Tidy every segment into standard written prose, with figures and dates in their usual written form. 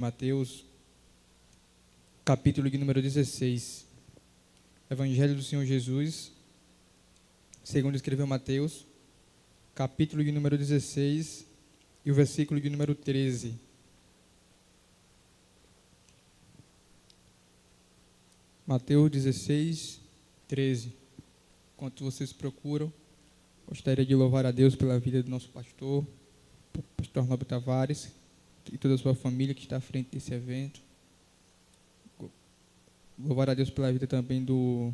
Mateus, capítulo de número 16. Evangelho do Senhor Jesus, segundo escreveu Mateus, capítulo de número 16 e o versículo de número 13. Mateus 16, 13. Enquanto vocês procuram, gostaria de louvar a Deus pela vida do nosso pastor Nobre Tavares, e toda a sua família que está à frente desse evento. Louvar a Deus pela vida também do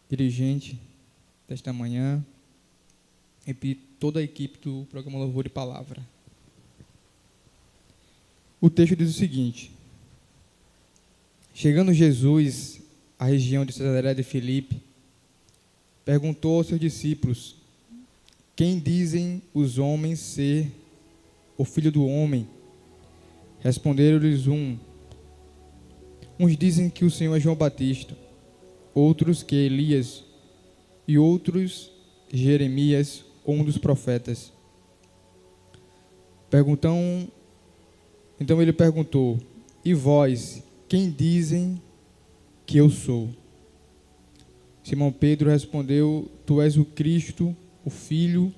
dirigente desta manhã e toda a equipe do programa Louvor e Palavra. O texto diz o seguinte: chegando Jesus à região de Cesareia de Filipe, perguntou aos seus discípulos: quem dizem os homens ser o Filho do Homem? Responderam-lhes uns dizem que o Senhor é João Batista, outros que é Elias, e outros Jeremias ou um dos profetas. Então ele perguntou: e vós, quem dizem que eu sou? Simão Pedro respondeu: tu és o Cristo, o Filho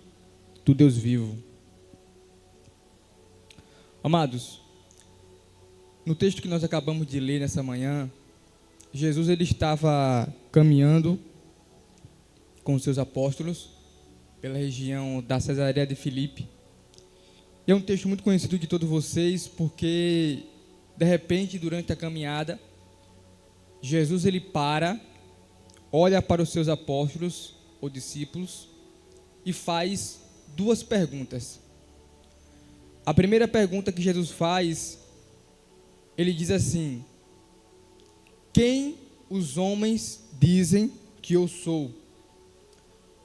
do Deus vivo. Amados, no texto que nós acabamos de ler nessa manhã, Jesus ele estava caminhando com seus apóstolos pela região da Cesareia de Filipe. E é um texto muito conhecido de todos vocês, porque de repente, durante a caminhada, Jesus ele olha para os seus apóstolos ou discípulos e faz duas perguntas. A primeira pergunta que Jesus faz, ele diz assim: quem os homens dizem que eu sou?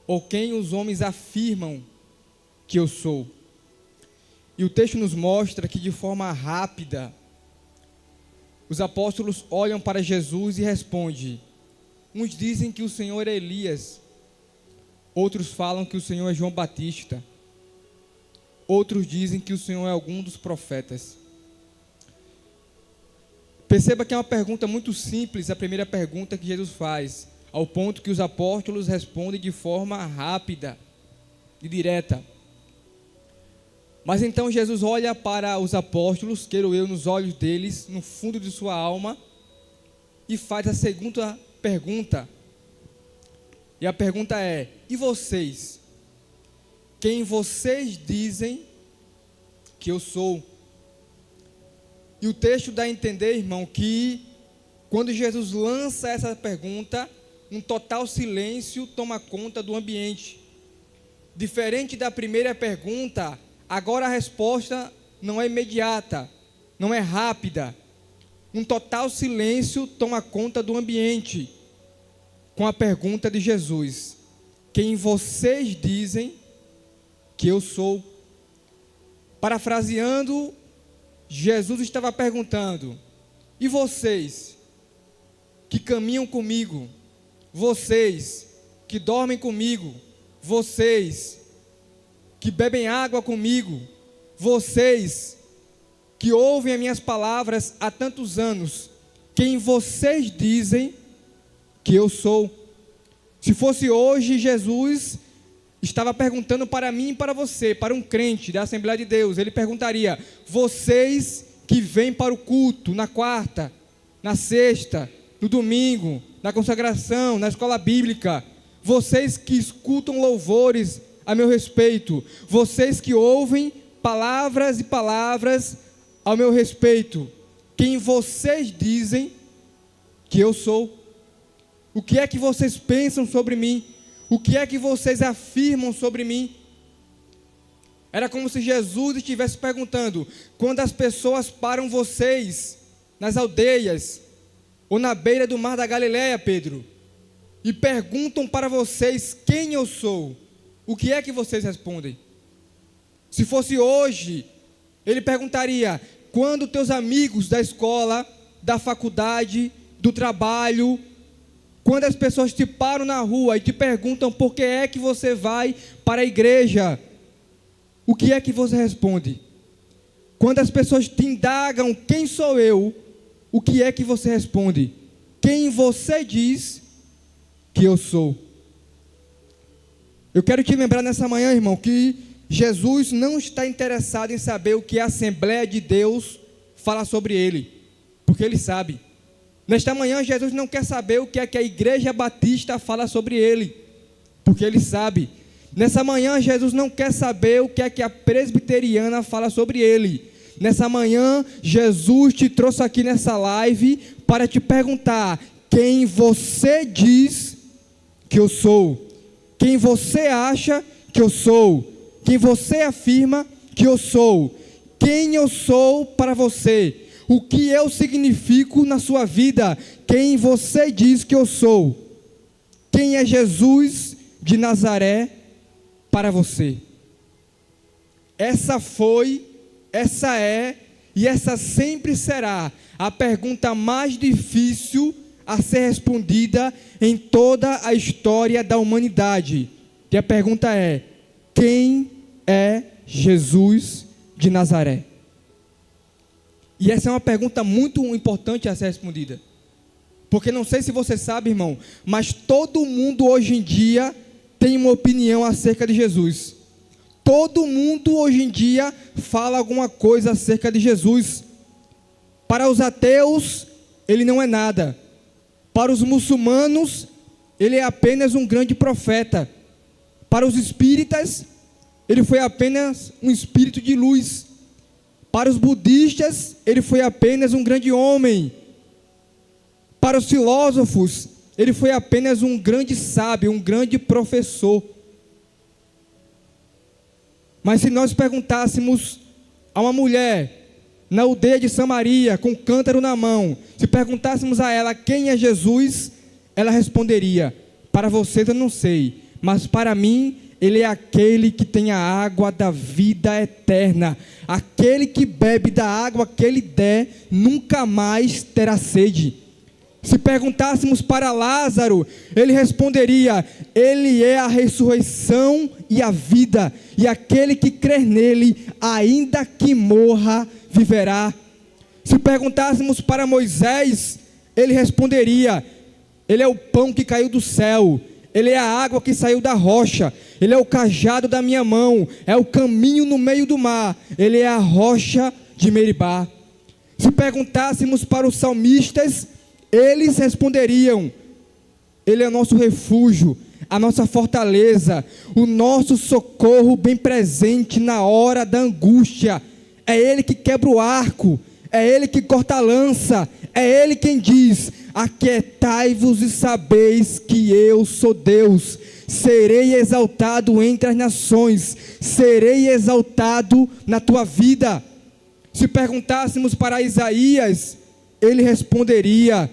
Ou quem os homens afirmam que eu sou? E o texto nos mostra que de forma rápida, os apóstolos olham para Jesus e respondem: uns dizem que o Senhor é Elias, outros falam que o Senhor é João Batista, outros dizem que o Senhor é algum dos profetas. Perceba que é uma pergunta muito simples, a primeira pergunta que Jesus faz, ao ponto que os apóstolos respondem de forma rápida e direta. Mas então Jesus olha para os apóstolos, quero eu, nos olhos deles, no fundo de sua alma, e faz a segunda pergunta. E a pergunta é: e vocês? Quem vocês dizem que eu sou? E o texto dá a entender, irmão, que quando Jesus lança essa pergunta, um total silêncio toma conta do ambiente. Diferente da primeira pergunta, agora a resposta não é imediata, não é rápida. Um total silêncio toma conta do ambiente com a pergunta de Jesus: quem vocês dizem que eu sou? Parafraseando, Jesus estava perguntando: e vocês que caminham comigo, vocês que dormem comigo, vocês que bebem água comigo, vocês que ouvem as minhas palavras há tantos anos, quem vocês dizem que eu sou? Se fosse hoje, Jesus estava perguntando para mim e para você, para um crente da Assembleia de Deus, ele perguntaria: vocês que vêm para o culto na quarta, na sexta, no domingo, na consagração, na escola bíblica, vocês que escutam louvores a meu respeito, vocês que ouvem palavras e palavras ao meu respeito, quem vocês dizem que eu sou? O que é que vocês pensam sobre mim? O que é que vocês afirmam sobre mim? Era como se Jesus estivesse perguntando: quando as pessoas param vocês nas aldeias ou na beira do mar da Galileia, Pedro, e perguntam para vocês quem eu sou, o que é que vocês respondem? Se fosse hoje, ele perguntaria: quando teus amigos da escola, da faculdade, do trabalho, quando as pessoas te param na rua e te perguntam por que é que você vai para a igreja, o que é que você responde? Quando as pessoas te indagam quem sou eu, o que é que você responde? Quem você diz que eu sou? Eu quero te lembrar nessa manhã, irmão, que Jesus não está interessado em saber o que a Assembleia de Deus fala sobre ele, porque ele sabe. Nesta manhã, Jesus não quer saber o que é que a Igreja Batista fala sobre ele, porque ele sabe. Nessa manhã, Jesus não quer saber o que é que a Presbiteriana fala sobre ele. Nessa manhã, Jesus te trouxe aqui nessa live para te perguntar: quem você diz que eu sou? Quem você acha que eu sou? Quem você afirma que eu sou? Quem eu sou para você? O que eu significo na sua vida? Quem você diz que eu sou? Quem é Jesus de Nazaré para você? Essa foi, essa é e essa sempre será a pergunta mais difícil a ser respondida em toda a história da humanidade. E a pergunta é: quem é Jesus de Nazaré? E essa é uma pergunta muito importante a ser respondida, porque não sei se você sabe, irmão, mas todo mundo hoje em dia tem uma opinião acerca de Jesus. Todo mundo hoje em dia fala alguma coisa acerca de Jesus. Para os ateus, ele não é nada. Para os muçulmanos, ele é apenas um grande profeta. Para os espíritas, ele foi apenas um espírito de luz. Para os budistas, ele foi apenas um grande homem. Para os filósofos, ele foi apenas um grande sábio, um grande professor. Mas se nós perguntássemos a uma mulher na aldeia de Samaria, com um cântaro na mão, se perguntássemos a ela quem é Jesus, ela responderia: para vocês eu não sei, mas para mim ele é aquele que tem a água da vida eterna. Aquele que bebe da água que ele der, nunca mais terá sede. Se perguntássemos para Lázaro, ele responderia: ele é a ressurreição e a vida, e aquele que crer nele, ainda que morra, viverá. Se perguntássemos para Moisés, ele responderia: ele é o pão que caiu do céu, ele é a água que saiu da rocha, ele é o cajado da minha mão, é o caminho no meio do mar, ele é a rocha de Meribá. Se perguntássemos para os salmistas, eles responderiam: ele é o nosso refúgio, a nossa fortaleza, o nosso socorro bem presente na hora da angústia. É ele que quebra o arco, é ele que corta a lança, é ele quem diz: aquietai-vos e sabeis que eu sou Deus. Serei exaltado entre as nações, serei exaltado na tua vida. Se perguntássemos para Isaías, ele responderia: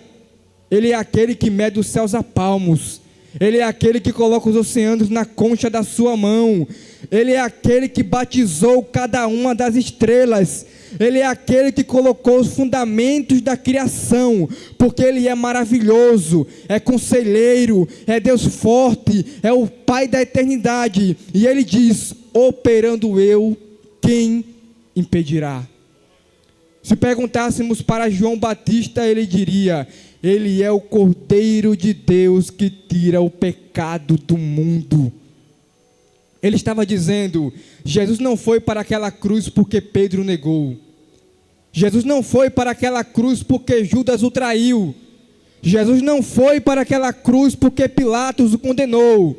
ele é aquele que mede os céus a palmos, ele é aquele que coloca os oceanos na concha da sua mão, ele é aquele que batizou cada uma das estrelas, ele é aquele que colocou os fundamentos da criação, porque ele é maravilhoso, é conselheiro, é Deus forte, é o Pai da eternidade. E ele diz: operando eu, quem impedirá? Se perguntássemos para João Batista, ele diria: ele é o Cordeiro de Deus que tira o pecado do mundo. Ele estava dizendo: Jesus não foi para aquela cruz porque Pedro negou. Jesus não foi para aquela cruz porque Judas o traiu. Jesus não foi para aquela cruz porque Pilatos o condenou.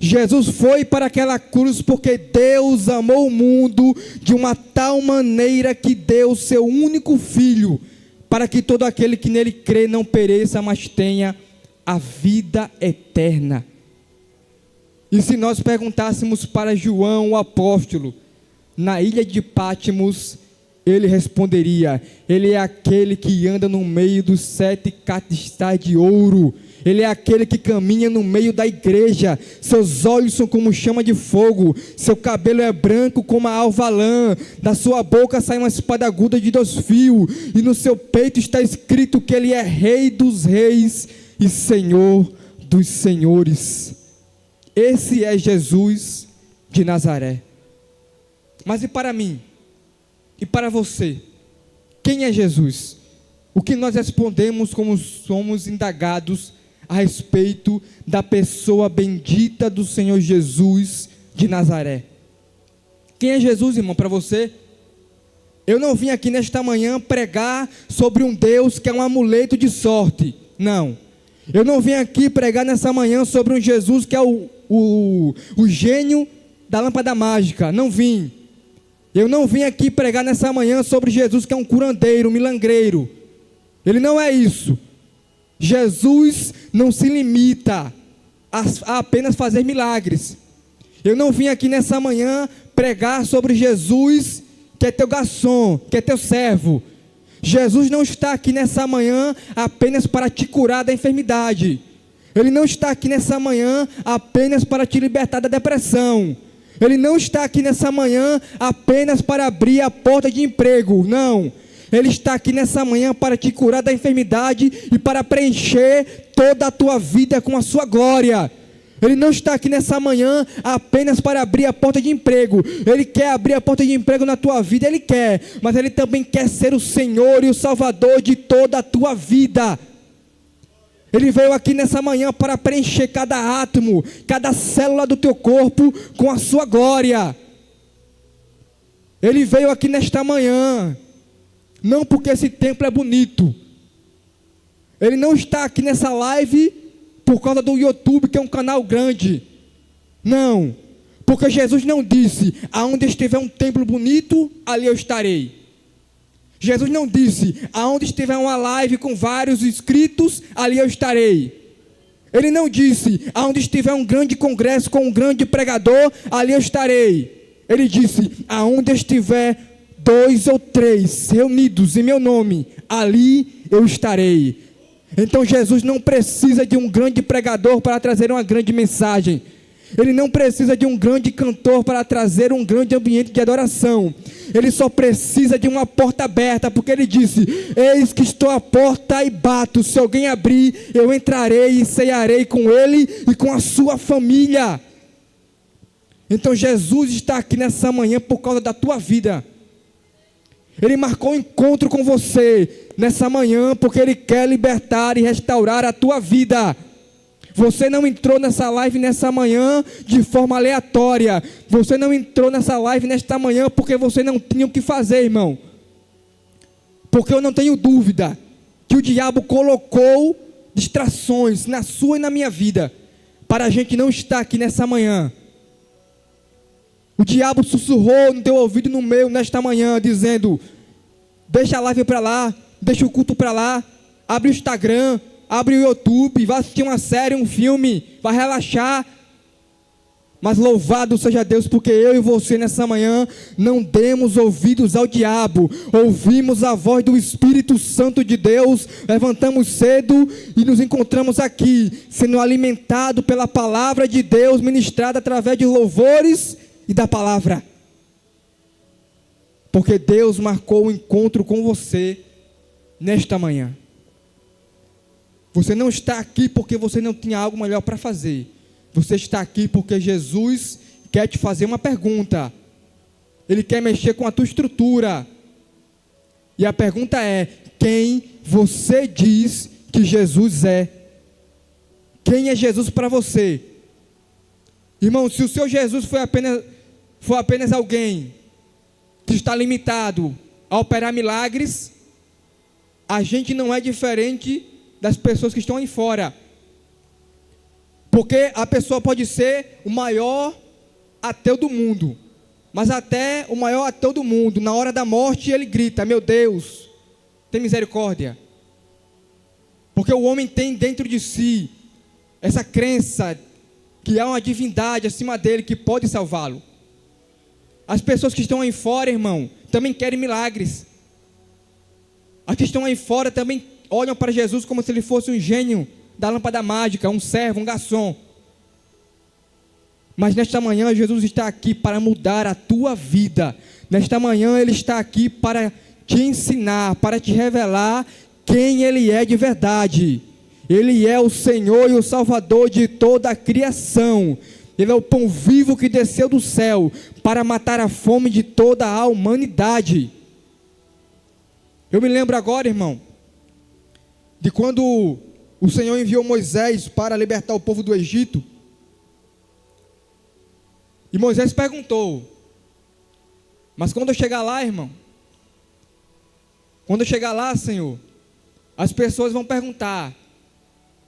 Jesus foi para aquela cruz porque Deus amou o mundo de uma tal maneira que deu seu único filho, para que todo aquele que nele crê não pereça, mas tenha a vida eterna. E se nós perguntássemos para João, o apóstolo, na ilha de Patmos, ele responderia: ele é aquele que anda no meio dos 7 catistais de ouro, ele é aquele que caminha no meio da igreja, seus olhos são como chama de fogo, seu cabelo é branco como a alva lã, da sua boca sai uma espada aguda de 2 fios, e no seu peito está escrito que ele é Rei dos reis e Senhor dos senhores. Esse é Jesus de Nazaré. Mas e para mim? E para você, quem é Jesus? O que nós respondemos como somos indagados a respeito da pessoa bendita do Senhor Jesus de Nazaré? Quem é Jesus, irmão, para você? Eu não vim aqui nesta manhã pregar sobre um Deus que é um amuleto de sorte. Não. Eu não vim aqui pregar nessa manhã sobre um Jesus que é o gênio da lâmpada mágica. Não vim. Eu não vim aqui pregar nessa manhã sobre Jesus que é um curandeiro, um milagreiro. Ele não é isso. Jesus não se limita a apenas fazer milagres. Eu não vim aqui nessa manhã pregar sobre Jesus que é teu garçom, que é teu servo. Jesus não está aqui nessa manhã apenas para te curar da enfermidade. Ele não está aqui nessa manhã apenas para te libertar da depressão. Ele não está aqui nessa manhã apenas para abrir a porta de emprego. Não. Ele está aqui nessa manhã para te curar da enfermidade e para preencher toda a tua vida com a sua glória. Ele não está aqui nessa manhã apenas para abrir a porta de emprego. Ele quer abrir a porta de emprego na tua vida, Ele quer. Mas Ele também quer ser o Senhor e o Salvador de toda a tua vida. Ele veio aqui nessa manhã para preencher cada átomo, cada célula do teu corpo com a sua glória. Ele veio aqui nesta manhã, não porque esse templo é bonito. Ele não está aqui nessa live por causa do YouTube, que é um canal grande. Não, porque Jesus não disse: aonde estiver um templo bonito, ali eu estarei. Jesus não disse: aonde estiver uma live com vários inscritos, ali eu estarei. Ele não disse: aonde estiver um grande congresso com um grande pregador, ali eu estarei. Ele disse: aonde estiver 2 ou 3 reunidos em meu nome, ali eu estarei. Então Jesus não precisa de um grande pregador para trazer uma grande mensagem. Ele não precisa de um grande cantor para trazer um grande ambiente de adoração. Ele só precisa de uma porta aberta, porque Ele disse: eis que estou à porta e bato. Se alguém abrir, eu entrarei e cearei com ele e com a sua família. Então Jesus está aqui nessa manhã por causa da tua vida. Ele marcou um encontro com você nessa manhã porque Ele quer libertar e restaurar a tua vida. Você não entrou nessa live nessa manhã de forma aleatória. Você não entrou nessa live nesta manhã porque você não tinha o que fazer, irmão. Porque eu não tenho dúvida que o diabo colocou distrações na sua e na minha vida para a gente não estar aqui nessa manhã. O diabo sussurrou no teu ouvido e no meu nesta manhã, dizendo: deixa a live para lá, deixa o culto para lá, abre o Instagram, abre o YouTube, vai assistir uma série, um filme, vai relaxar. Mas louvado seja Deus, porque eu e você nessa manhã não demos ouvidos ao diabo, ouvimos a voz do Espírito Santo de Deus, levantamos cedo e nos encontramos aqui, sendo alimentado pela palavra de Deus, ministrada através de louvores e da palavra. Porque Deus marcou o encontro com você nesta manhã. Você não está aqui porque você não tinha algo melhor para fazer. Você está aqui porque Jesus quer te fazer uma pergunta. Ele quer mexer com a tua estrutura. E a pergunta é: quem você diz que Jesus é? Quem é Jesus para você? Irmão, se o seu Jesus foi apenas alguém que está limitado a operar milagres, a gente não é diferente das pessoas que estão aí fora. Porque a pessoa pode ser o maior ateu do mundo, mas até o maior ateu do mundo, na hora da morte ele grita: meu Deus, tem misericórdia. Porque o homem tem dentro de si essa crença que há uma divindade acima dele que pode salvá-lo. As pessoas que estão aí fora, irmão, também querem milagres. As que estão aí fora também olham para Jesus como se ele fosse um gênio da lâmpada mágica, um servo, um garçom. Mas nesta manhã Jesus está aqui para mudar a tua vida. Nesta manhã Ele está aqui para te ensinar, para te revelar quem Ele é de verdade. Ele é o Senhor e o Salvador de toda a criação. Ele é o pão vivo que desceu do céu para matar a fome de toda a humanidade. Eu me lembro agora, irmão, de quando o Senhor enviou Moisés para libertar o povo do Egito. E Moisés perguntou: mas quando eu chegar lá, irmão, quando eu chegar lá, Senhor, as pessoas vão perguntar: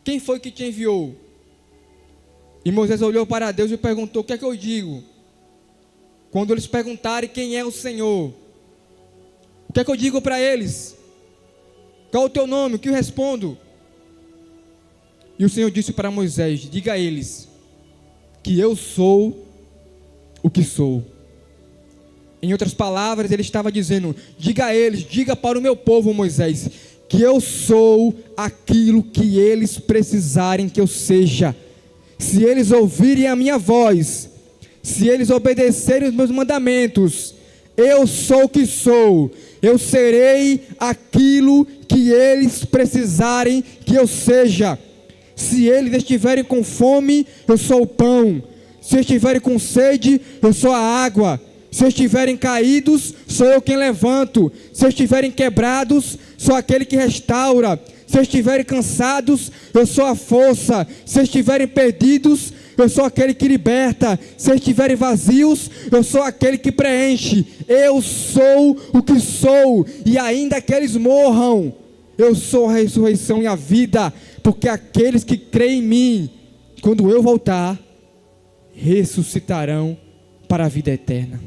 quem foi que te enviou? E Moisés olhou para Deus e perguntou: o que é que eu digo? Quando eles perguntarem quem é o Senhor, o que é que eu digo para eles? Qual é o teu nome? O que eu respondo? E o Senhor disse para Moisés: diga a eles que eu sou o que sou. Em outras palavras, ele estava dizendo: diga a eles, diga para o meu povo, Moisés, que eu sou aquilo que eles precisarem que eu seja. Se eles ouvirem a minha voz, se eles obedecerem os meus mandamentos, eu sou o que sou. Eu serei aquilo que eles precisarem que eu seja. Se eles estiverem com fome, eu sou o pão. Se estiverem com sede, eu sou a água. Se estiverem caídos, sou eu quem levanto. Se estiverem quebrados, sou aquele que restaura. Se estiverem cansados, eu sou a força. Se estiverem perdidos, eu sou aquele que liberta. Se estiverem vazios, eu sou aquele que preenche. Eu sou o que sou, e ainda que eles morram, eu sou a ressurreição e a vida, porque aqueles que creem em mim, quando eu voltar, ressuscitarão para a vida eterna.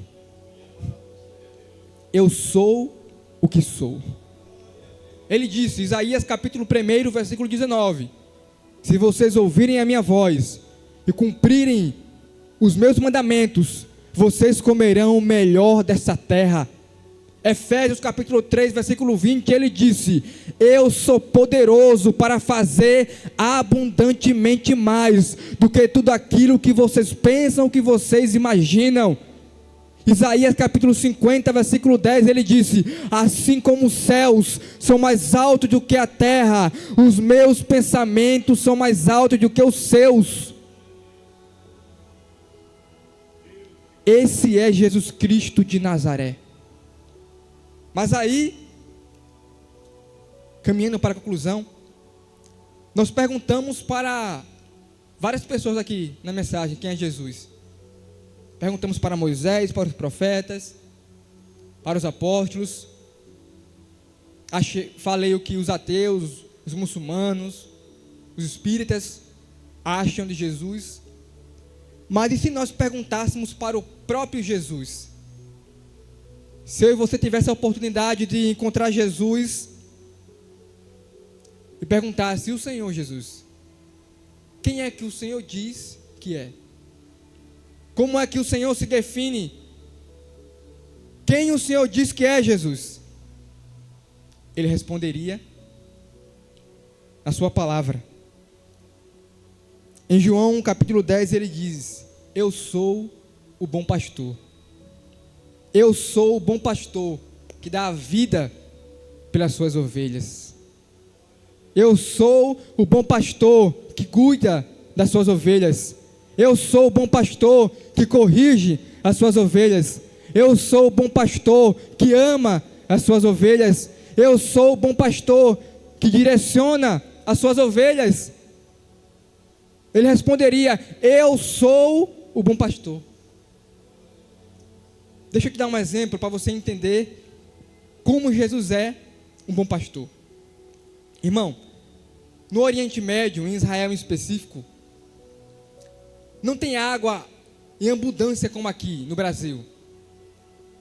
Eu sou o que sou. Ele disse, Isaías capítulo 1, versículo 19: se vocês ouvirem a minha voz e cumprirem os meus mandamentos, vocês comerão o melhor dessa terra. Efésios capítulo 3, versículo 20, ele disse: eu sou poderoso para fazer abundantemente mais do que tudo aquilo que vocês pensam, que vocês imaginam. Isaías capítulo 50, versículo 10, ele disse: assim como os céus são mais altos do que a terra, os meus pensamentos são mais altos do que os seus. Esse é Jesus Cristo de Nazaré. Mas aí, caminhando para a conclusão, nós perguntamos para várias pessoas aqui na mensagem quem é Jesus. Perguntamos para Moisés, para os profetas, para os apóstolos. Falei o que os ateus, os muçulmanos, os espíritas acham de Jesus. Mas e se nós perguntássemos para o próprio Jesus? Se eu e você tivesse a oportunidade de encontrar Jesus e perguntasse: e o Senhor Jesus? Quem é que o Senhor diz que é? Como é que o Senhor se define? Quem o Senhor diz que é Jesus? Ele responderia a sua palavra. Em João capítulo 10 ele diz: eu sou o bom pastor. Eu sou o bom pastor que dá a vida pelas suas ovelhas. Eu sou o bom pastor que cuida das suas ovelhas. Eu sou o bom pastor que corrige as suas ovelhas. Eu sou o bom pastor que ama as suas ovelhas. Eu sou o bom pastor que direciona as suas ovelhas. Ele responderia: eu sou o bom pastor. Deixa eu te dar um exemplo para você entender como Jesus é um bom pastor. Irmão, no Oriente Médio, em Israel em específico, não tem água em abundância como aqui no Brasil.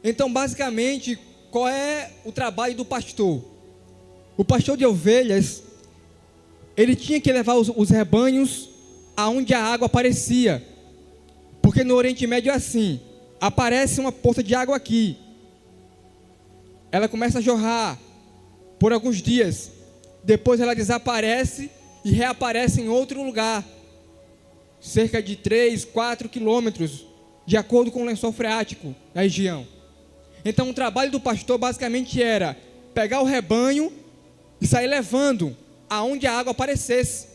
Então, basicamente, qual é o trabalho do pastor? O pastor de ovelhas, ele tinha que levar os rebanhos aonde a água aparecia. Porque no Oriente Médio é assim: aparece uma poça de água aqui, ela começa a jorrar por alguns dias, depois ela desaparece e reaparece em outro lugar, cerca de 3, 4 quilômetros, de acordo com o lençol freático da região. Então o trabalho do pastor basicamente era pegar o rebanho e sair levando aonde a água aparecesse.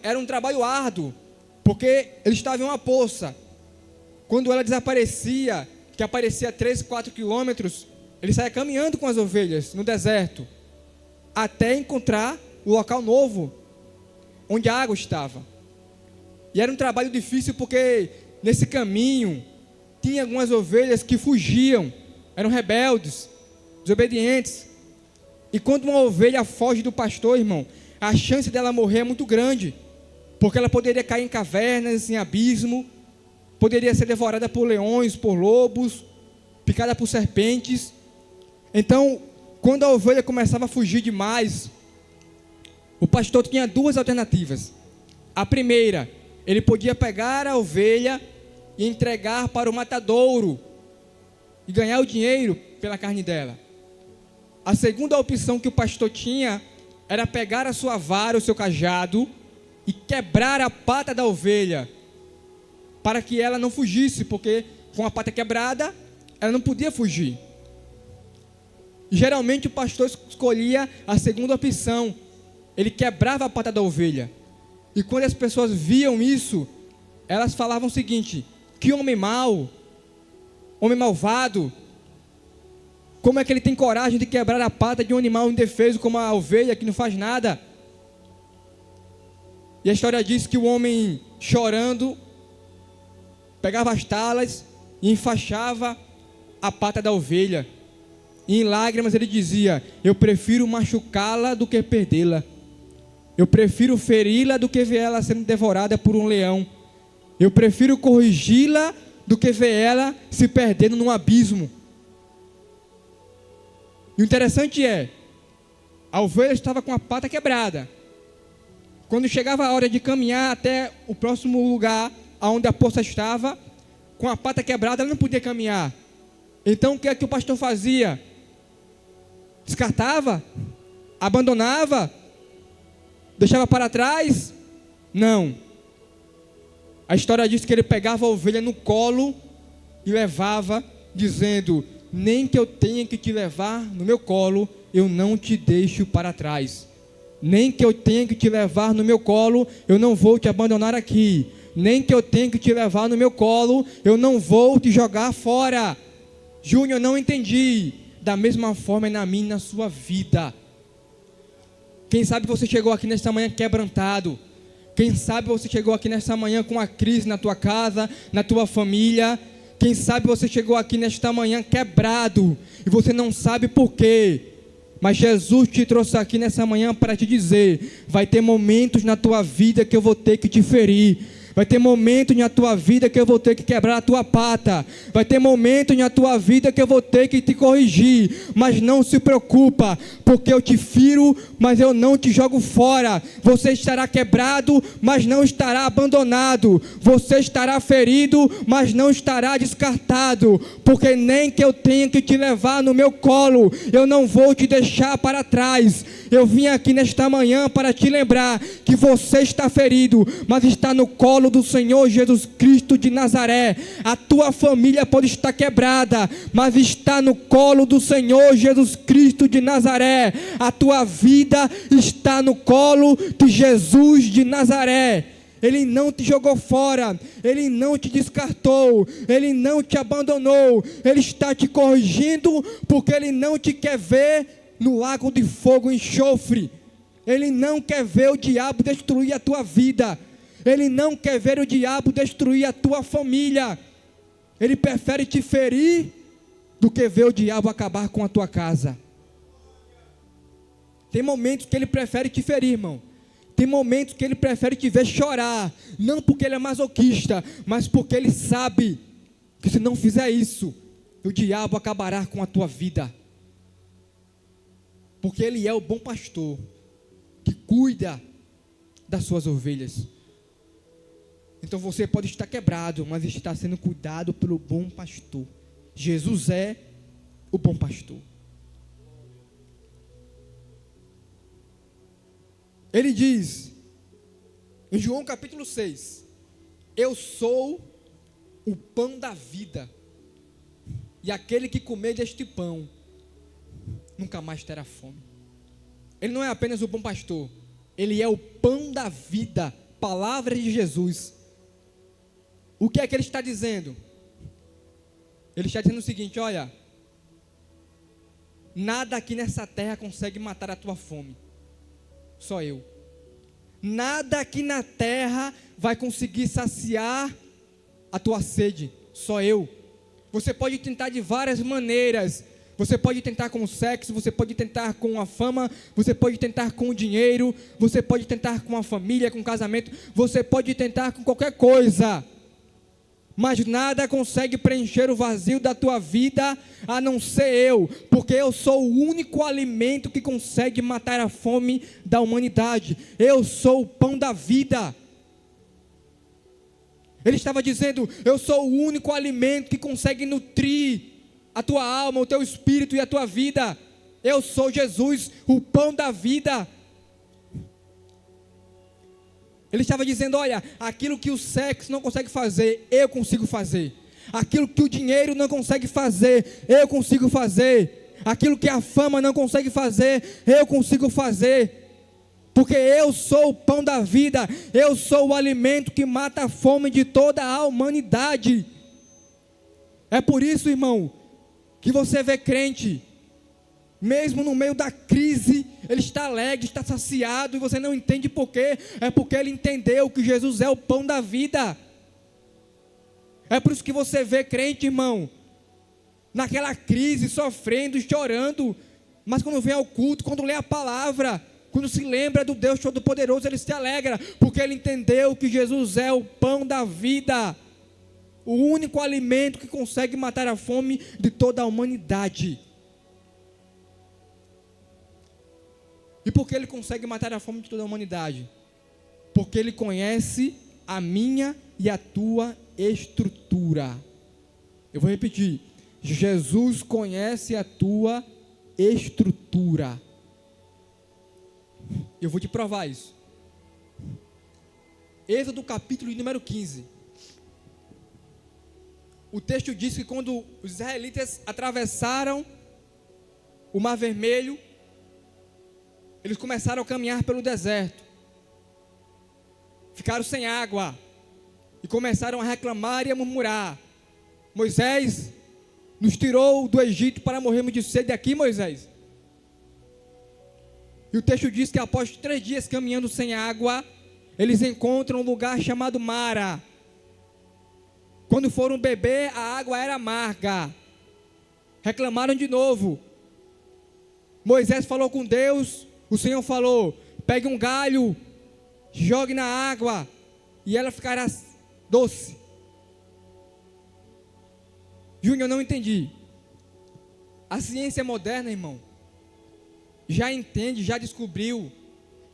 Era um trabalho árduo, porque ele estava em uma poça. Quando ela desaparecia, que aparecia a 3, 4 quilômetros, Ele saía caminhando com as ovelhas no deserto, até encontrar o local novo, onde a água estava. E era um trabalho difícil, porque nesse caminho, tinha algumas ovelhas que fugiam, eram rebeldes, desobedientes. E quando uma ovelha foge do pastor, irmão, a chance dela morrer é muito grande, porque ela poderia cair em cavernas, em abismo, poderia ser devorada por leões, por lobos, picada por serpentes. Então, quando a ovelha começava a fugir demais, o pastor tinha duas alternativas. A primeira, ele podia pegar a ovelha e entregar para o matadouro e ganhar o dinheiro pela carne dela. A segunda opção que o pastor tinha era pegar a sua vara, o seu cajado, e quebrar a pata da ovelha, para que ela não fugisse, porque com a pata quebrada, ela não podia fugir. Geralmente o pastor escolhia a segunda opção. Ele quebrava a pata da ovelha. E quando as pessoas viam isso, elas falavam o seguinte: que homem mau, homem malvado, como é que ele tem coragem de quebrar a pata de um animal indefeso como a ovelha, que não faz nada? E a história diz que o homem, chorando, pegava as talas e enfaixava a pata da ovelha. E em lágrimas ele dizia: eu prefiro machucá-la do que perdê-la. Eu prefiro feri-la do que ver ela sendo devorada por um leão. Eu prefiro corrigi-la do que ver ela se perdendo num abismo. E o interessante é, a ovelha estava com a pata quebrada. Quando chegava a hora de caminhar até o próximo lugar onde a poça estava, com a pata quebrada ela não podia caminhar. Então o que é que o pastor fazia? Descartava? Abandonava? Deixava para trás? Não. A história diz que ele pegava a ovelha no colo e levava, dizendo: nem que eu tenha que te levar no meu colo, eu não te deixo para trás. Nem que eu tenha que te levar no meu colo, eu não vou te abandonar aqui. Nem que eu tenha que te levar no meu colo, eu não vou te jogar fora. Júnior, não entendi. Da mesma forma é na minha e na sua vida. Quem sabe você chegou aqui nesta manhã quebrantado. Quem sabe você chegou aqui nesta manhã com uma crise na tua casa, na tua família. Quem sabe você chegou aqui nesta manhã quebrado e você não sabe por quê. Mas Jesus te trouxe aqui nessa manhã para te dizer: vai ter momentos na tua vida que eu vou ter que te ferir. Vai ter momentos na tua vida que eu vou ter que quebrar a tua pata. Vai ter momentos na tua vida que eu vou ter que te corrigir. Mas não se preocupa, porque eu te firo, mas eu não te jogo fora. Você estará quebrado, mas não estará abandonado. Você estará ferido, mas não estará descartado. Porque nem que eu tenha que te levar no meu colo, eu não vou te deixar para trás. Eu vim aqui nesta manhã para te lembrar que você está ferido, mas está no colo do Senhor Jesus Cristo de Nazaré. A tua família pode estar quebrada, mas está no colo do Senhor Jesus Cristo de Nazaré. A tua vida está no colo de Jesus de Nazaré. Ele não te jogou fora, Ele não te descartou, Ele não te abandonou. Ele está te corrigindo porque Ele não te quer ver no lago de fogo e enxofre. Ele não quer ver o diabo destruir a tua vida. Ele não quer ver o diabo destruir a tua família. Ele prefere te ferir do que ver o diabo acabar com a tua casa. Tem momentos que ele prefere te ferir, irmão. Tem momentos que ele prefere te ver chorar. Não porque ele é masoquista, mas porque ele sabe que se não fizer isso, o diabo acabará com a tua vida. Porque ele é o bom pastor que cuida das suas ovelhas. Então você pode estar quebrado, mas está sendo cuidado pelo bom pastor. Jesus é o bom pastor. Ele diz, em João capítulo 6, eu sou o pão da vida, e aquele que comer deste pão, nunca mais terá fome. Ele não é apenas o bom pastor, ele é o pão da vida, palavra de Jesus. O que é que ele está dizendo? Ele está dizendo o seguinte: olha, nada aqui nessa terra consegue matar a tua fome. Só eu. Nada aqui na terra vai conseguir saciar a tua sede. Só eu. Você pode tentar de várias maneiras. Você pode tentar com o sexo, você pode tentar com a fama, você pode tentar com o dinheiro, você pode tentar com a família, com o casamento, você pode tentar com qualquer coisa. Mas nada consegue preencher o vazio da tua vida, a não ser eu, porque eu sou o único alimento que consegue matar a fome da humanidade. Eu sou o pão da vida. Ele estava dizendo, eu sou o único alimento que consegue nutrir a tua alma, o teu espírito e a tua vida. Eu sou Jesus, o pão da vida. Ele estava dizendo, olha, aquilo que o sexo não consegue fazer, eu consigo fazer. Aquilo que o dinheiro não consegue fazer, eu consigo fazer. Aquilo que a fama não consegue fazer, eu consigo fazer. Porque eu sou o pão da vida, eu sou o alimento que mata a fome de toda a humanidade. É por isso, irmão, que você vê crente, mesmo no meio da crise, ele está alegre, está saciado, e você não entende por quê. É porque ele entendeu que Jesus é o pão da vida. É por isso que você vê crente, irmão, naquela crise, sofrendo, chorando, mas quando vem ao culto, quando lê a palavra, quando se lembra do Deus Todo-Poderoso, ele se alegra, porque ele entendeu que Jesus é o pão da vida, o único alimento que consegue matar a fome de toda a humanidade. E por que ele consegue matar a fome de toda a humanidade? Porque ele conhece a minha e a tua estrutura. Eu vou repetir. Jesus conhece a tua estrutura. Eu vou te provar isso. Êxodo capítulo número 15. O texto diz que quando os israelitas atravessaram o Mar Vermelho, eles começaram a caminhar pelo deserto. Ficaram sem água e começaram a reclamar e a murmurar. Moisés nos tirou do Egito para morrermos de sede aqui, Moisés. E o texto diz que após 3 dias caminhando sem água, eles encontram um lugar chamado Mara. Quando foram beber, a água era amarga. Reclamaram de novo. Moisés falou com Deus. O Senhor falou, pegue um galho, jogue na água, e ela ficará doce. Júnior, eu não entendi. A ciência moderna, irmão, já entende, já descobriu,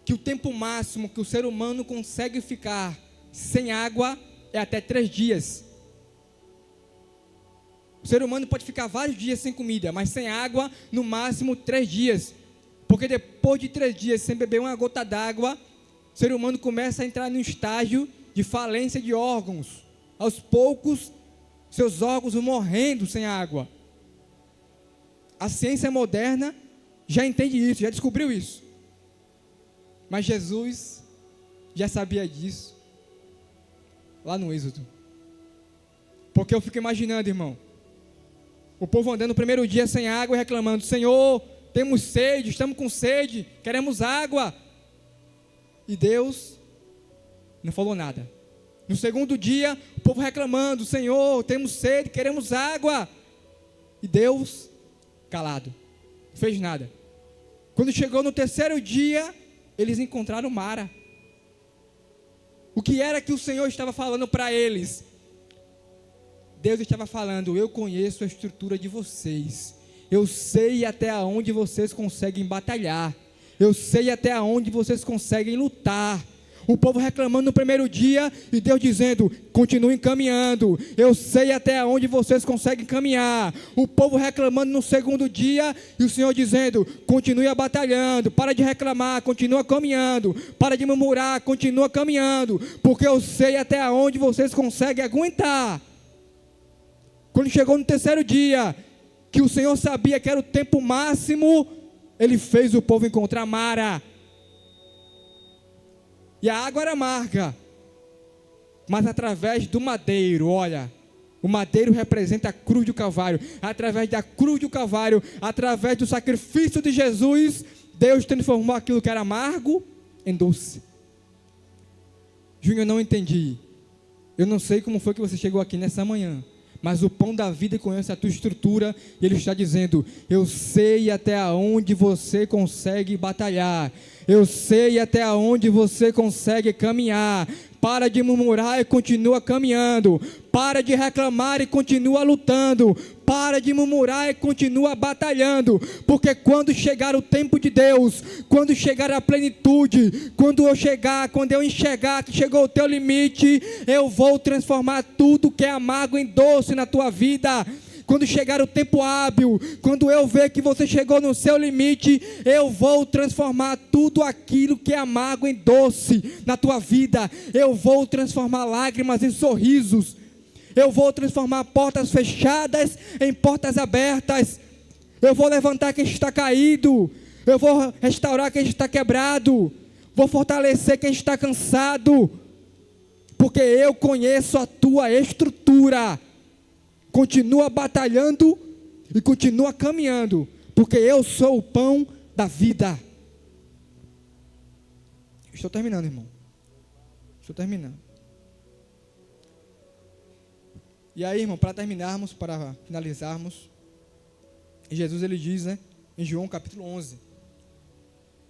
que o tempo máximo que o ser humano consegue ficar sem água é até 3 dias. O ser humano pode ficar vários dias sem comida, mas sem água, no máximo 3 dias. Porque depois de 3 dias sem beber uma gota d'água, o ser humano começa a entrar num estágio de falência de órgãos. Aos poucos, seus órgãos vão morrendo sem água. A ciência moderna já entende isso, já descobriu isso. Mas Jesus já sabia disso lá no Êxodo. Porque eu fico imaginando, irmão, o povo andando no primeiro dia sem água e reclamando, Senhor, temos sede, estamos com sede, queremos água. E Deus não falou nada. No segundo dia, o povo reclamando, Senhor, temos sede, queremos água. E Deus, calado, não fez nada. Quando chegou no 3º dia, eles encontraram Mara. O que era que o Senhor estava falando para eles? Deus estava falando, eu conheço a estrutura de vocês. Eu sei até onde vocês conseguem batalhar. Eu sei até onde vocês conseguem lutar. O povo reclamando no primeiro dia e Deus dizendo, continuem caminhando. Eu sei até onde vocês conseguem caminhar. O povo reclamando no segundo dia e o Senhor dizendo, continue batalhando. Para de reclamar, continua caminhando. Para de murmurar, continua caminhando. Porque eu sei até onde vocês conseguem aguentar. Quando chegou no 3º dia, que o Senhor sabia que era o tempo máximo, Ele fez o povo encontrar Mara. E a água era amarga, mas através do madeiro, olha, O madeiro representa a cruz do Calvário. Através da cruz do Calvário, através do sacrifício de Jesus, Deus transformou aquilo que era amargo em doce. Júnior, eu não entendi. Eu não sei como foi que você chegou aqui nessa manhã, mas o pão da vida conhece a tua estrutura, e Ele está dizendo: eu sei até onde você consegue batalhar, eu sei até onde você consegue caminhar. Para de murmurar e continua caminhando, para de reclamar e continua lutando, para de murmurar e continua batalhando, porque quando chegar o tempo de Deus, quando chegar a plenitude, quando eu enxergar que chegou o teu limite, eu vou transformar tudo que é amargo em doce na tua vida. Quando chegar o tempo hábil, quando eu ver que você chegou no seu limite, eu vou transformar tudo aquilo que é amargo em doce na tua vida. Eu vou transformar lágrimas em sorrisos. Eu vou transformar portas fechadas em portas abertas. Eu vou levantar quem está caído. Eu vou restaurar quem está quebrado. Vou fortalecer quem está cansado. Porque eu conheço a tua estrutura. Continua batalhando e continua caminhando, porque eu sou o pão da vida. Estou terminando, irmão. Estou terminando. E aí, irmão, para terminarmos, para finalizarmos, Jesus ele diz, em João capítulo 11,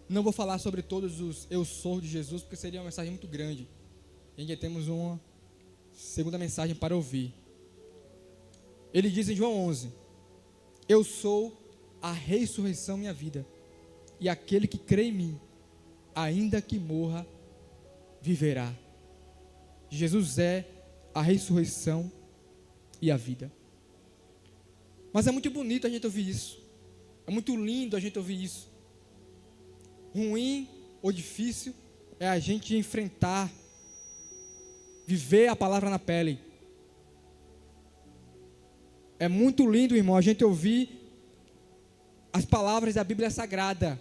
não vou falar sobre todos os eu sou de Jesus, porque seria uma mensagem muito grande. E ainda temos uma segunda mensagem para ouvir. Ele diz em João 11, eu sou a ressurreição e a vida, e aquele que crê em mim, ainda que morra, viverá. Jesus é a ressurreição e a vida. Mas é muito bonito a gente ouvir isso, é muito lindo a gente ouvir isso. Ruim ou difícil é a gente enfrentar, viver a palavra na pele. É muito lindo, irmão, a gente ouvir as palavras da Bíblia Sagrada.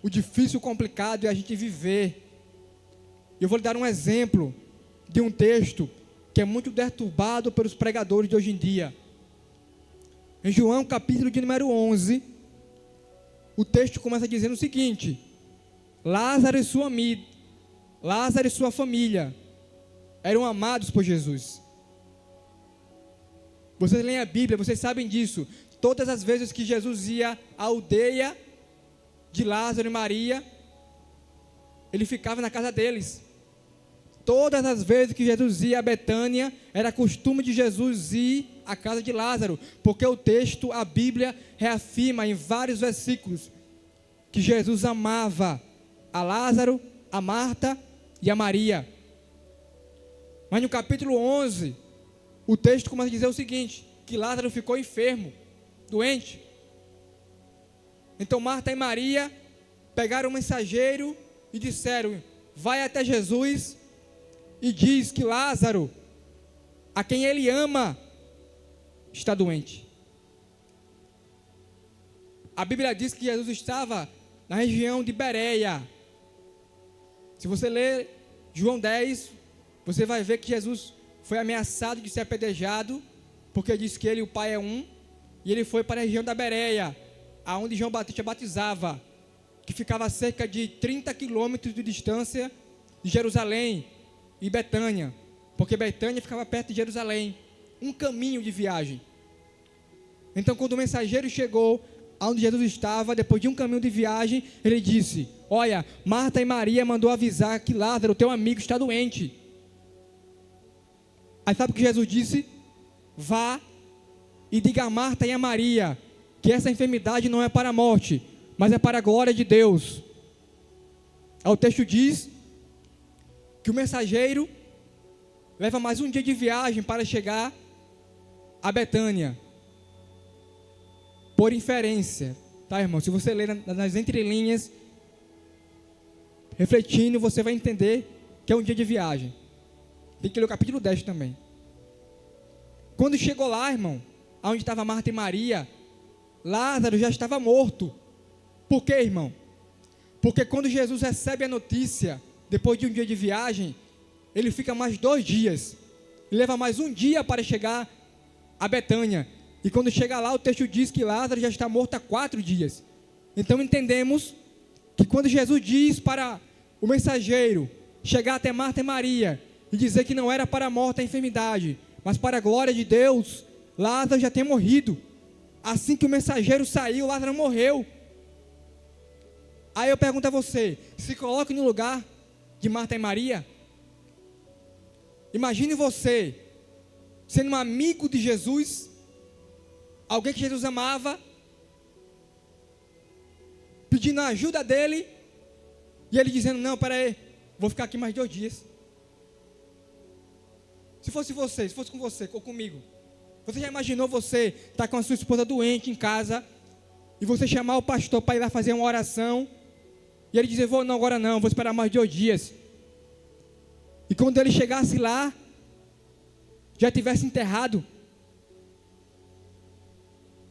O difícil, o complicado é a gente viver. Eu vou lhe dar um exemplo de um texto que é muito perturbado pelos pregadores de hoje em dia. Em João, capítulo de número 11, o texto começa dizendo o seguinte: Lázaro e sua família eram amados por Jesus. Vocês leem a Bíblia, vocês sabem disso. Todas as vezes que Jesus ia à aldeia de Lázaro e Maria, ele ficava na casa deles. Todas as vezes que Jesus ia a Betânia, era costume de Jesus ir à casa de Lázaro, porque o texto, a Bíblia, reafirma em vários versículos que Jesus amava a Lázaro, a Marta e a Maria. Mas no capítulo 11, o texto começa a dizer o seguinte, que Lázaro ficou enfermo, doente. Então Marta e Maria pegaram um mensageiro e disseram: vai até Jesus e diz que Lázaro, a quem ele ama, está doente. A Bíblia diz que Jesus estava na região de Bereia. Se você ler João 10, você vai ver que Jesus foi ameaçado de ser apedrejado, porque disse que ele e o Pai é um, e ele foi para a região da Bereia, aonde João Batista batizava, que ficava a cerca de 30 quilômetros de distância de Jerusalém e Betânia, porque Betânia ficava perto de Jerusalém, um caminho de viagem. Então, quando o mensageiro chegou aonde Jesus estava, depois de um caminho de viagem, ele disse: olha, Marta e Maria mandou avisar que Lázaro, teu amigo, está doente. Aí sabe o que Jesus disse? Vá e diga a Marta e a Maria que essa enfermidade não é para a morte, mas é para a glória de Deus. Aí o texto diz que o mensageiro leva mais um dia de viagem para chegar a Betânia. Por inferência, tá, irmão? Se você ler nas entrelinhas, refletindo, você vai entender que é um dia de viagem. Tem que ler o capítulo 10 também. Quando chegou lá, irmão, onde estava Marta e Maria, Lázaro já estava morto. Por quê, irmão? Porque quando Jesus recebe a notícia, depois de um dia de viagem, ele fica mais 2 dias. e leva mais um dia para chegar a Betânia. E quando chega lá, o texto diz que Lázaro já está morto há 4 dias. Então entendemos que quando Jesus diz para o mensageiro chegar até Marta e Maria e dizer que não era para a morte a enfermidade, mas para a glória de Deus, Lázaro já tem morrido. Assim que o mensageiro saiu, Lázaro morreu. Aí eu pergunto a você, se coloque no lugar de Marta e Maria. Imagine você sendo um amigo de Jesus, alguém que Jesus amava, pedindo a ajuda dele, e ele dizendo, não, pera aí, vou ficar aqui mais 2 dias. Se fosse você, se fosse com você, ou comigo, você já imaginou você estar com a sua esposa doente em casa, e você chamar o pastor para ir lá fazer uma oração, e ele dizer, não, agora não, vou esperar mais 2 dias. E quando ele chegasse lá, já tivesse enterrado,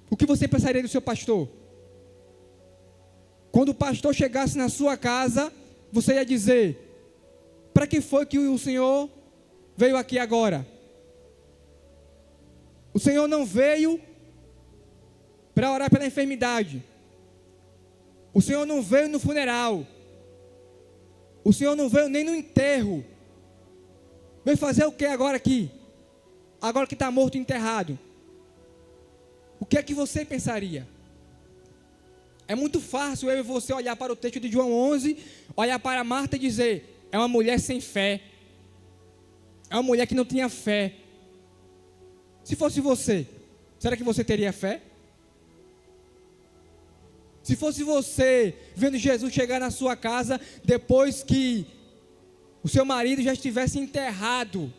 o que você pensaria do seu pastor? Quando o pastor chegasse na sua casa, você ia dizer, para que foi que o Senhor veio aqui agora? O Senhor não veio para orar pela enfermidade. O Senhor não veio no funeral. O Senhor não veio nem no enterro. Veio fazer o que agora aqui? Agora que está morto e enterrado. O que é que você pensaria? É muito fácil eu e você olhar para o texto de João 11, olhar para Marta e dizer, é uma mulher sem fé. É uma mulher que não tinha fé. Se fosse você, será que você teria fé? Se fosse você vendo Jesus chegar na sua casa depois que o seu marido já estivesse enterrado,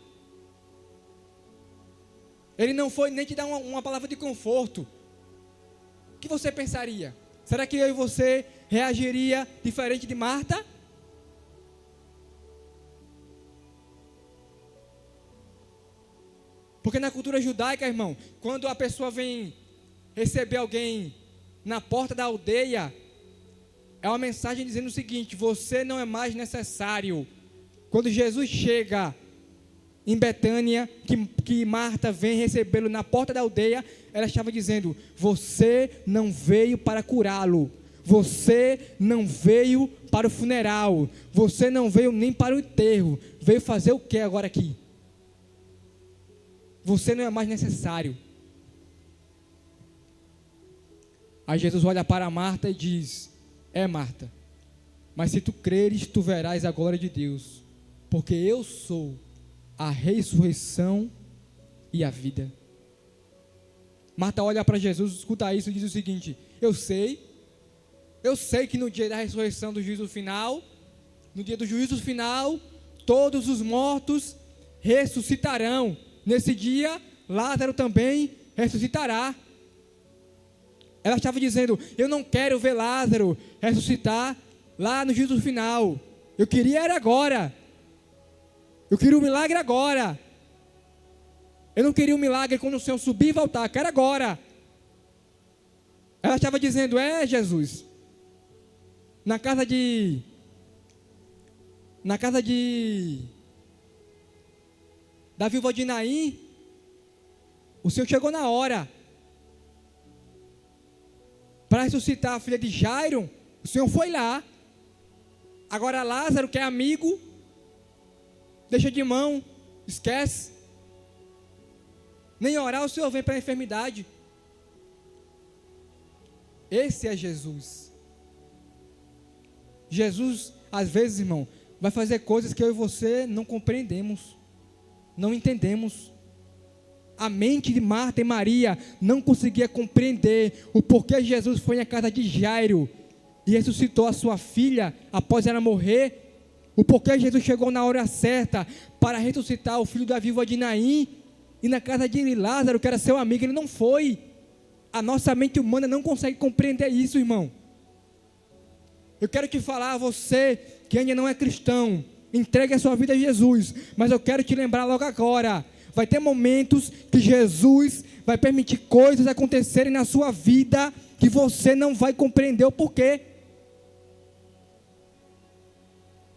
ele não foi nem te dar uma palavra de conforto, o que você pensaria? Será que eu e você reagiria diferente de Marta? Porque na cultura judaica, irmão, quando a pessoa vem receber alguém na porta da aldeia, é uma mensagem dizendo o seguinte, você não é mais necessário. Quando Jesus chega em Betânia, que Marta vem recebê-lo na porta da aldeia, ela estava dizendo, você não veio para curá-lo, você não veio para o funeral, você não veio nem para o enterro, veio fazer o que agora aqui? Você não é mais necessário. Aí Jesus olha para Marta e diz, Marta, mas se tu creres, tu verás a glória de Deus, porque eu sou a ressurreição e a vida. Marta olha para Jesus, escuta isso e diz o seguinte, eu sei que no dia da ressurreição do juízo final, no dia do juízo final, todos os mortos ressuscitarão. Nesse dia, Lázaro também ressuscitará. Ela estava dizendo, eu não quero ver Lázaro ressuscitar lá no juízo final. Eu queria era agora. Eu queria um milagre agora. Eu não queria um milagre quando o Senhor subir e voltar. Eu quero agora. Ela estava dizendo, Jesus, na casa de da viúva de Naim, o Senhor chegou na hora para ressuscitar a filha de Jairo. O Senhor foi lá. Agora Lázaro, que é amigo, deixa de mão, esquece. Nem orar o Senhor vem para a enfermidade. Esse é Jesus. Jesus, às vezes, irmão, vai fazer coisas que eu e você não compreendemos, não entendemos. A mente de Marta e Maria não conseguia compreender o porquê Jesus foi à casa de Jairo e ressuscitou a sua filha após ela morrer. O porquê Jesus chegou na hora certa para ressuscitar o filho da viúva de Naim, e na casa de Lázaro, que era seu amigo, ele não foi. A nossa mente humana não consegue compreender isso, irmão. Eu quero te falar a você que ainda não é cristão, entregue a sua vida a Jesus, mas eu quero te lembrar logo agora, vai ter momentos que Jesus vai permitir coisas acontecerem na sua vida que você não vai compreender o porquê.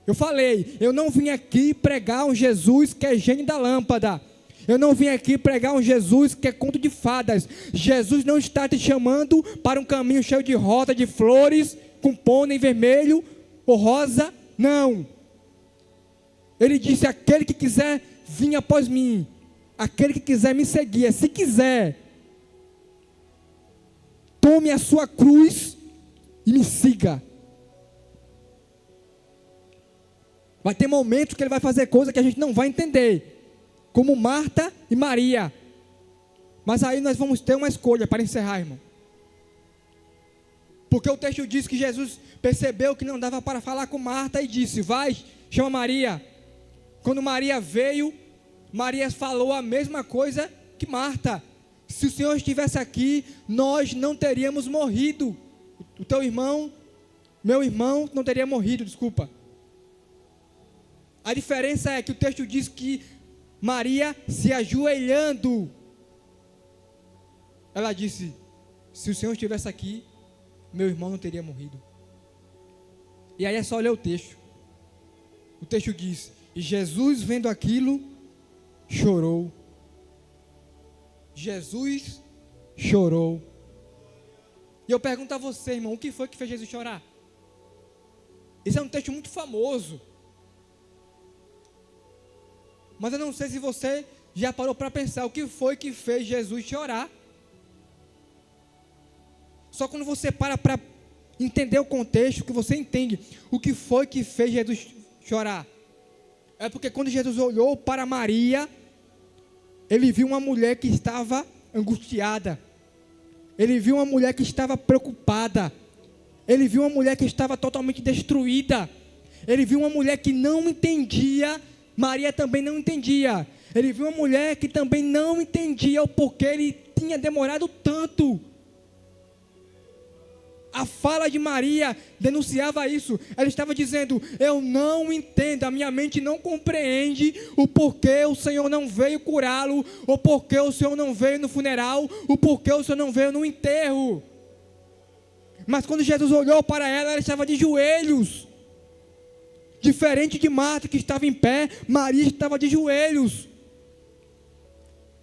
Eu falei, eu não vim aqui pregar um Jesus que é gênio da lâmpada. Eu não vim aqui pregar um Jesus que é conto de fadas. Jesus não está te chamando para um caminho cheio de rosa, de flores, com pônei vermelho ou rosa. Não. Ele disse: aquele que quiser vir após mim, aquele que quiser me seguir, se quiser, tome a sua cruz e me siga. Vai ter momentos que ele vai fazer coisas que a gente não vai entender, como Marta e Maria. Mas aí nós vamos ter uma escolha para encerrar, irmão. Porque o texto diz que Jesus percebeu que não dava para falar com Marta e disse: vai, chama Maria. Quando Maria veio, Maria falou a mesma coisa que Marta: se o Senhor estivesse aqui, nós não teríamos morrido. O teu irmão, meu irmão, não teria morrido, desculpa. A diferença é que o texto diz que Maria, se ajoelhando, ela disse: se o Senhor estivesse aqui, meu irmão não teria morrido. E aí é só ler o texto. O texto diz: e Jesus, vendo aquilo, chorou. Jesus chorou. E eu pergunto a você, irmão, o que foi que fez Jesus chorar? Esse é um texto muito famoso. Mas eu não sei se você já parou para pensar o que foi que fez Jesus chorar. Só quando você para entender o contexto, que você entende o que foi que fez Jesus chorar. É porque quando Jesus olhou para Maria, ele viu uma mulher que estava angustiada. Ele viu uma mulher que estava preocupada. Ele viu uma mulher que estava totalmente destruída. Ele viu uma mulher que não entendia. Maria também não entendia. Ele viu uma mulher que também não entendia o porquê ele tinha demorado tanto. A fala de Maria denunciava isso. Ela estava dizendo: eu não entendo, a minha mente não compreende o porquê o Senhor não veio curá-lo, o porquê o Senhor não veio no funeral, o porquê o Senhor não veio no enterro. Mas quando Jesus olhou para ela, ela estava de joelhos. Diferente de Marta, que estava em pé, Maria estava de joelhos.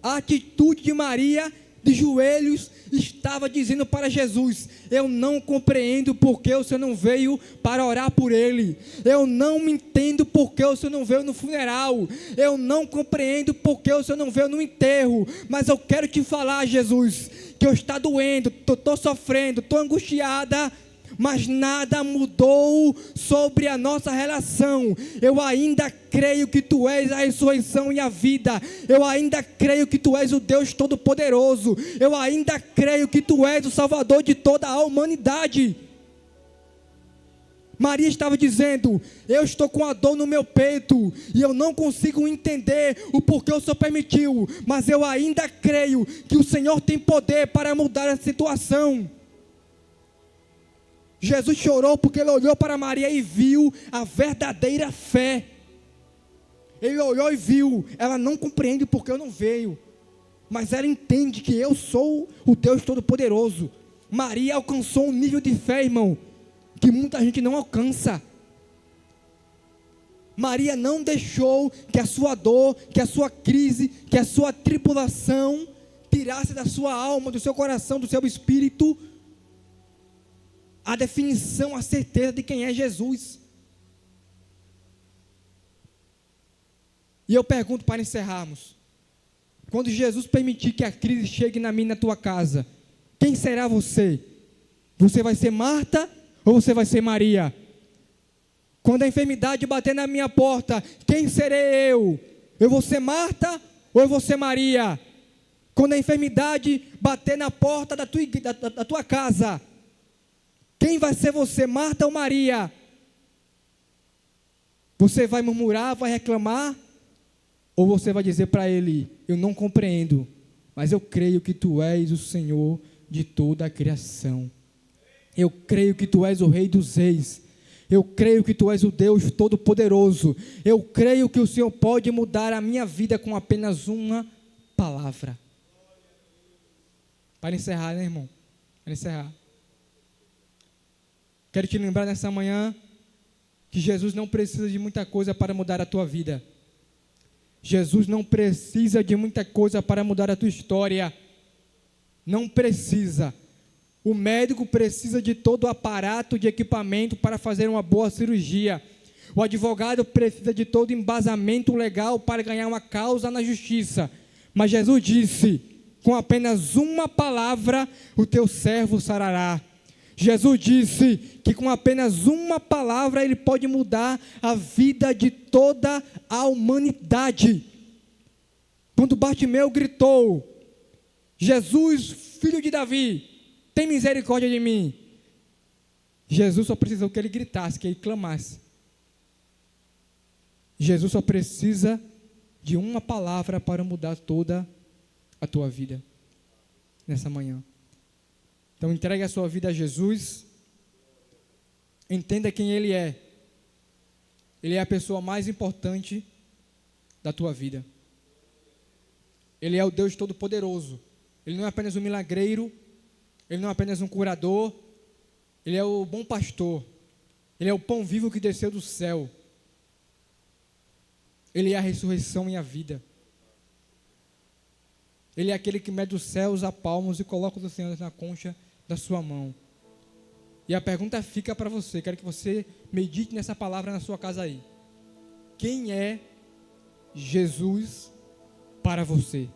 A atitude de Maria, de joelhos, estava dizendo para Jesus: eu não compreendo porque o Senhor não veio para orar por ele. Eu não entendo porque o Senhor não veio no funeral. Eu não compreendo porque o Senhor não veio no enterro. Mas eu quero te falar, Jesus, que eu estou doendo, estou sofrendo, estou angustiada, mas nada mudou sobre a nossa relação. Eu ainda creio que Tu és a ressurreição e a vida. Eu ainda creio que Tu és o Deus Todo-Poderoso. Eu ainda creio que Tu és o Salvador de toda a humanidade. Maria estava dizendo: eu estou com a dor no meu peito e eu não consigo entender o porquê o Senhor permitiu, mas eu ainda creio que o Senhor tem poder para mudar a situação. Jesus chorou porque ele olhou para Maria e viu a verdadeira fé. Ele olhou e viu: ela não compreende porque eu não veio, mas ela entende que eu sou o Deus Todo-Poderoso. Maria alcançou um nível de fé, irmão, que muita gente não alcança. Maria não deixou que a sua dor, que a sua crise, que a sua tribulação tirasse da sua alma, do seu coração, do seu espírito a definição, a certeza de quem é Jesus. E eu pergunto para encerrarmos: quando Jesus permitir que a crise chegue na minha e na tua casa, quem será você? Você vai ser Marta ou você vai ser Maria? Quando a enfermidade bater na minha porta, quem serei eu? Eu vou ser Marta ou eu vou ser Maria? Quando a enfermidade bater na porta da tua casa, quem vai ser você, Marta ou Maria? Você vai murmurar, vai reclamar? Ou você vai dizer para ele: eu não compreendo, mas eu creio que Tu és o Senhor de toda a criação. Eu creio que Tu és o Rei dos Reis. Eu creio que Tu és o Deus Todo-Poderoso. Eu creio que o Senhor pode mudar a minha vida com apenas uma palavra. Para encerrar, né, irmão? Para encerrar. Quero te lembrar nessa manhã que Jesus não precisa de muita coisa para mudar a tua vida. Jesus não precisa de muita coisa para mudar a tua história. Não precisa. O médico precisa de todo o aparato de equipamento para fazer uma boa cirurgia. O advogado precisa de todo o embasamento legal para ganhar uma causa na justiça. Mas Jesus disse: com apenas uma palavra o teu servo sarará. Jesus disse que com apenas uma palavra Ele pode mudar a vida de toda a humanidade. Quando Bartimeu gritou: Jesus, filho de Davi, tem misericórdia de mim. Jesus só precisou que ele gritasse, que ele clamasse. Jesus só precisa de uma palavra para mudar toda a tua vida nessa manhã. Então entregue a sua vida a Jesus. Entenda quem Ele é. Ele é a pessoa mais importante da tua vida. Ele é o Deus Todo-Poderoso. Ele não é apenas um milagreiro. Ele não é apenas um curador. Ele é o bom pastor. Ele é o pão vivo que desceu do céu. Ele é a ressurreição e a vida. Ele é aquele que mede os céus a palmos e coloca os oceanos na concha da sua mão. E a pergunta fica para você. Quero que você medite nessa palavra na sua casa aí. Quem é Jesus para você?